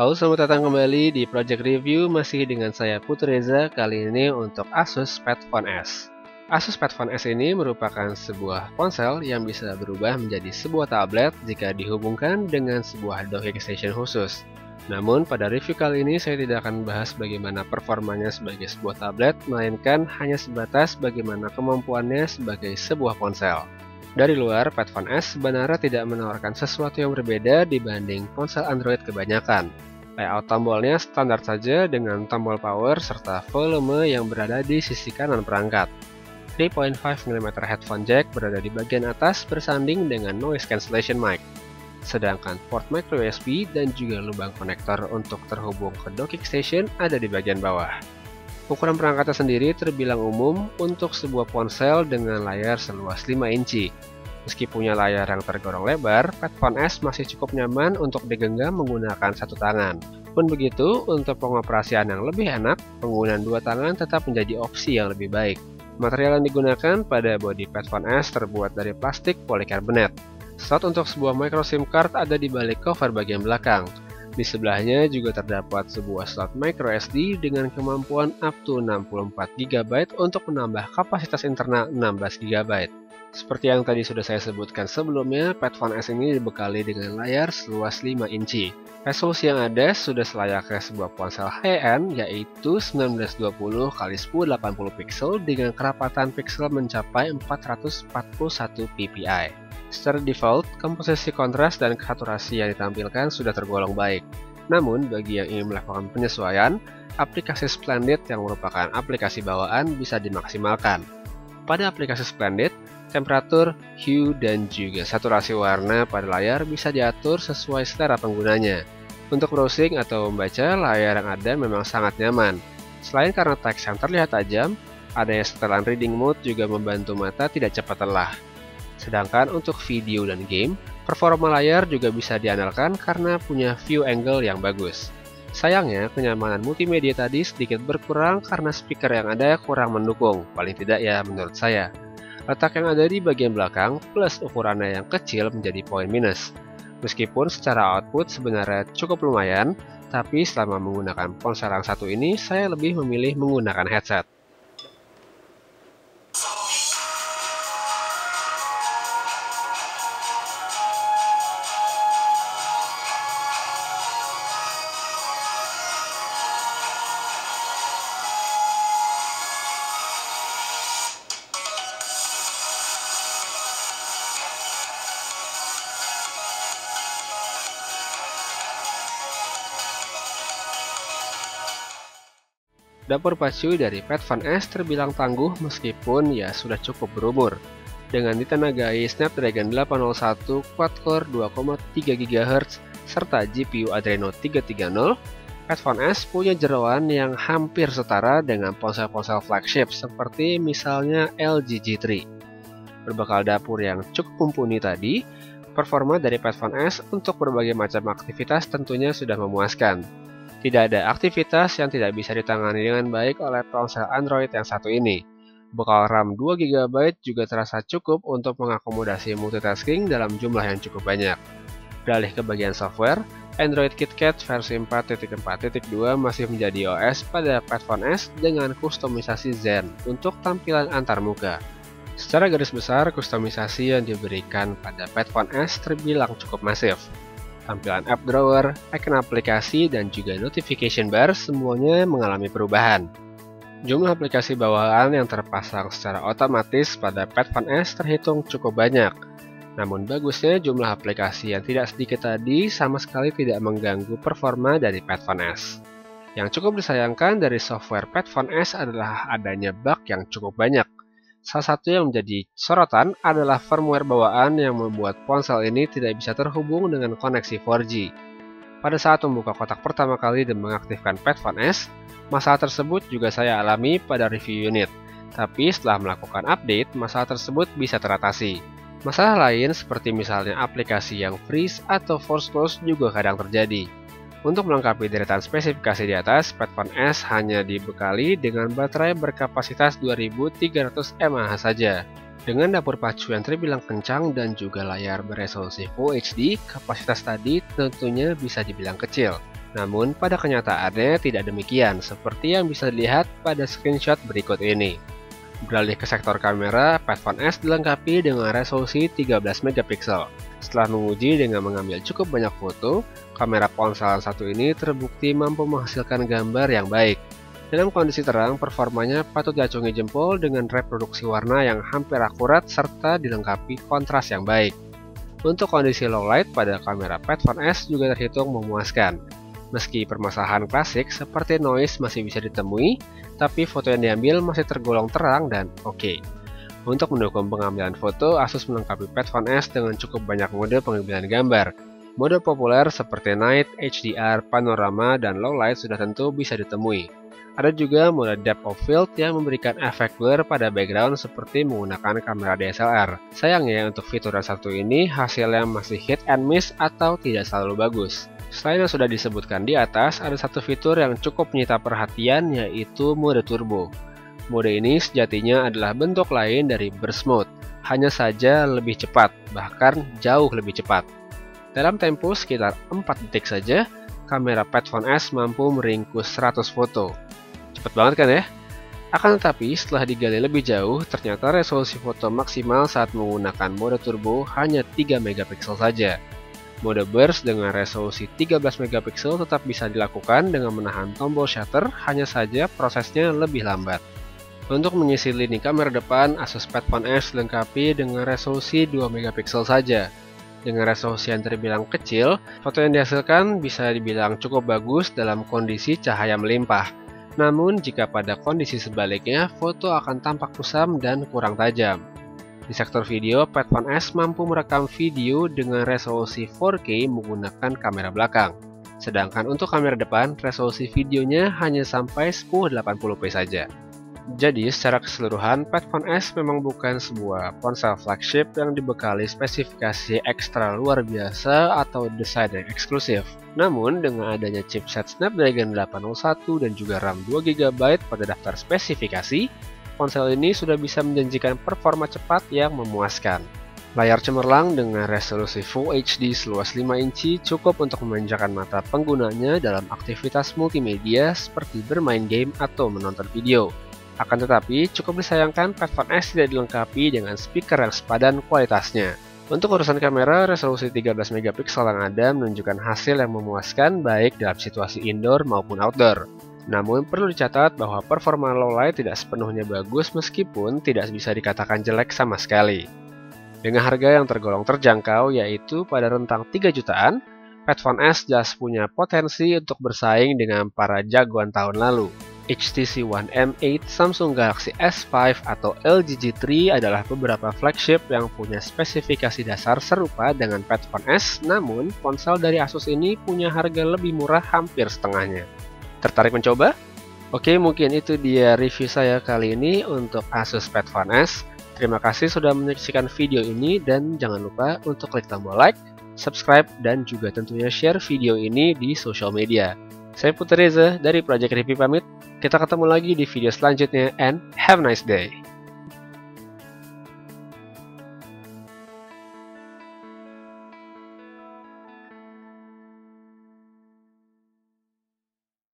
Halo, selamat datang kembali di Project Review, masih dengan saya Putu Reza, kali ini untuk Asus Padfone S. Asus Padfone S ini merupakan sebuah ponsel yang bisa berubah menjadi sebuah tablet jika dihubungkan dengan sebuah docking station khusus. Namun pada review kali ini saya tidak akan membahas bagaimana performanya sebagai sebuah tablet, melainkan hanya sebatas bagaimana kemampuannya sebagai sebuah ponsel. Dari luar, Padfone S sebenarnya tidak menawarkan sesuatu yang berbeda dibanding ponsel Android kebanyakan. Layout tombolnya standar saja dengan tombol power serta volume yang berada di sisi kanan perangkat. 3.5 mm headphone jack berada di bagian atas bersanding dengan noise cancellation mic. Sedangkan port micro USB dan juga lubang konektor untuk terhubung ke docking station ada di bagian bawah. Ukuran perangkatnya sendiri terbilang umum untuk sebuah ponsel dengan layar seluas 5 inci. Meski punya layar yang tergolong lebar, Padfone S masih cukup nyaman untuk digenggam menggunakan satu tangan. Pun begitu, untuk pengoperasian yang lebih enak, penggunaan dua tangan tetap menjadi opsi yang lebih baik. Material yang digunakan pada bodi Padfone S terbuat dari plastik polikarbonat. Slot untuk sebuah micro SIM card ada di balik cover bagian belakang. Di sebelahnya juga terdapat sebuah slot micro SD dengan kemampuan up to 64 GB untuk menambah kapasitas internal 16 GB. Seperti yang tadi sudah saya sebutkan sebelumnya, Padfone S ini dibekali dengan layar seluas 5 inci. Resolusi yang ada sudah selayaknya sebuah ponsel high-end, yaitu 1920x1080 pixel dengan kerapatan pixel mencapai 441 ppi. Secara default, komposisi kontras dan saturasi yang ditampilkan sudah tergolong baik. Namun, bagi yang ingin melakukan penyesuaian, aplikasi Splendid yang merupakan aplikasi bawaan bisa dimaksimalkan. Pada aplikasi Splendid, temperatur, hue, dan juga saturasi warna pada layar bisa diatur sesuai selera penggunanya. Untuk browsing atau membaca, layar yang ada memang sangat nyaman. Selain karena teks yang terlihat tajam, adanya setelan reading mode juga membantu mata tidak cepat lelah. Sedangkan untuk video dan game, performa layar juga bisa diandalkan karena punya view angle yang bagus. Sayangnya, kenyamanan multimedia tadi sedikit berkurang karena speaker yang ada kurang mendukung, paling tidak ya menurut saya. Letak yang ada di bagian belakang plus ukurannya yang kecil menjadi poin minus. Meskipun secara output sebenarnya cukup lumayan, tapi selama menggunakan ponsel yang satu ini, saya lebih memilih menggunakan headset. Dapur pacu dari Padfone S terbilang tangguh meskipun ya sudah cukup berumur. Dengan ditenagai Snapdragon 801 quad-core 2,3 GHz serta GPU Adreno 330, Padfone S punya jeroan yang hampir setara dengan ponsel-ponsel flagship seperti misalnya LG G3. Berbekal dapur yang cukup mumpuni tadi, performa dari Padfone S untuk berbagai macam aktivitas tentunya sudah memuaskan. Tidak ada aktivitas yang tidak bisa ditangani dengan baik oleh ponsel Android yang satu ini. Bekal RAM 2 GB juga terasa cukup untuk mengakomodasi multitasking dalam jumlah yang cukup banyak. Beralih ke bagian software, Android KitKat versi 4.4.2 masih menjadi OS pada Padfone S dengan kustomisasi Zen untuk tampilan antarmuka. Secara garis besar, kustomisasi yang diberikan pada Padfone S terbilang cukup masif. Tampilan app drawer, icon aplikasi, dan juga notification bar semuanya mengalami perubahan. Jumlah aplikasi bawaan yang terpasang secara otomatis pada Padfone S terhitung cukup banyak. Namun bagusnya jumlah aplikasi yang tidak sedikit tadi sama sekali tidak mengganggu performa dari Padfone S. Yang cukup disayangkan dari software Padfone S adalah adanya bug yang cukup banyak. Salah satu yang menjadi sorotan adalah firmware bawaan yang membuat ponsel ini tidak bisa terhubung dengan koneksi 4G. Pada saat membuka kotak pertama kali dan mengaktifkan Padfone S, masalah tersebut juga saya alami pada review unit. Tapi setelah melakukan update, masalah tersebut bisa teratasi. Masalah lain seperti misalnya aplikasi yang freeze atau force close juga kadang terjadi. Untuk melengkapi deretan spesifikasi di atas, Padfone S hanya dibekali dengan baterai berkapasitas 2300 mAh saja. Dengan dapur pacu yang terbilang kencang dan juga layar beresolusi Full HD, kapasitas tadi tentunya bisa dibilang kecil. Namun pada kenyataannya tidak demikian, seperti yang bisa dilihat pada screenshot berikut ini. Beralih ke sektor kamera, Padfone S dilengkapi dengan resolusi 13 megapiksel. Setelah menguji dengan mengambil cukup banyak foto, kamera ponsel satu ini terbukti mampu menghasilkan gambar yang baik. Dalam kondisi terang, performanya patut diacungi jempol dengan reproduksi warna yang hampir akurat serta dilengkapi kontras yang baik. Untuk kondisi low light pada kamera Padfone S juga terhitung memuaskan. Meski permasalahan klasik seperti noise masih bisa ditemui, tapi foto yang diambil masih tergolong terang dan oke. Untuk mendukung pengambilan foto, Asus melengkapi Padfone S dengan cukup banyak mode pengambilan gambar. Mode populer seperti Night, HDR, Panorama, dan Low Light sudah tentu bisa ditemui. Ada juga mode Depth of Field yang memberikan efek blur pada background seperti menggunakan kamera DSLR. Sayangnya untuk fitur yang satu ini hasilnya masih hit and miss atau tidak selalu bagus. Selain yang sudah disebutkan di atas, ada satu fitur yang cukup menyita perhatian, yaitu mode turbo. Mode ini sejatinya adalah bentuk lain dari burst mode, hanya saja lebih cepat, bahkan jauh lebih cepat. Dalam tempo sekitar 4 detik saja, kamera Padfone S mampu meringkus 100 foto. Cepet banget kan ya? Akan tetapi setelah digali lebih jauh, ternyata resolusi foto maksimal saat menggunakan mode turbo hanya 3 megapiksel saja. Mode burst dengan resolusi 13 megapiksel tetap bisa dilakukan dengan menahan tombol shutter, hanya saja prosesnya lebih lambat. Untuk menyisir lini kamera depan, Asus Padfone S dilengkapi dengan resolusi 2 megapiksel saja. Dengan resolusi yang terbilang kecil, foto yang dihasilkan bisa dibilang cukup bagus dalam kondisi cahaya melimpah. Namun, jika pada kondisi sebaliknya, foto akan tampak kusam dan kurang tajam. Di sektor video, Padfone S mampu merekam video dengan resolusi 4K menggunakan kamera belakang. Sedangkan untuk kamera depan, resolusi videonya hanya sampai 1080p saja. Jadi, secara keseluruhan, Padfone S memang bukan sebuah ponsel flagship yang dibekali spesifikasi ekstra luar biasa atau desain yang eksklusif. Namun, dengan adanya chipset Snapdragon 801 dan juga RAM 2GB pada daftar spesifikasi, ponsel ini sudah bisa menjanjikan performa cepat yang memuaskan. Layar cemerlang dengan resolusi Full HD seluas 5 inci cukup untuk memanjakan mata penggunanya dalam aktivitas multimedia seperti bermain game atau menonton video. Akan tetapi, cukup disayangkan Padfone S tidak dilengkapi dengan speaker yang sepadan kualitasnya. Untuk urusan kamera, resolusi 13 megapiksel yang ada menunjukkan hasil yang memuaskan baik dalam situasi indoor maupun outdoor. Namun perlu dicatat bahwa performa low light tidak sepenuhnya bagus meskipun tidak bisa dikatakan jelek sama sekali. Dengan harga yang tergolong terjangkau yaitu pada rentang 3 jutaan, Padfone S jelas punya potensi untuk bersaing dengan para jagoan tahun lalu. HTC One M8, Samsung Galaxy S5, atau LG G3 adalah beberapa flagship yang punya spesifikasi dasar serupa dengan Padfone S, namun ponsel dari Asus ini punya harga lebih murah hampir setengahnya. Tertarik mencoba? Oke, mungkin itu dia review saya kali ini untuk Asus Padfone S. Terima kasih sudah menyaksikan video ini dan jangan lupa untuk klik tombol like, subscribe, dan juga tentunya share video ini di sosial media. Saya Putra Reza dari Project Review pamit. Kita ketemu lagi di video selanjutnya and have a nice day.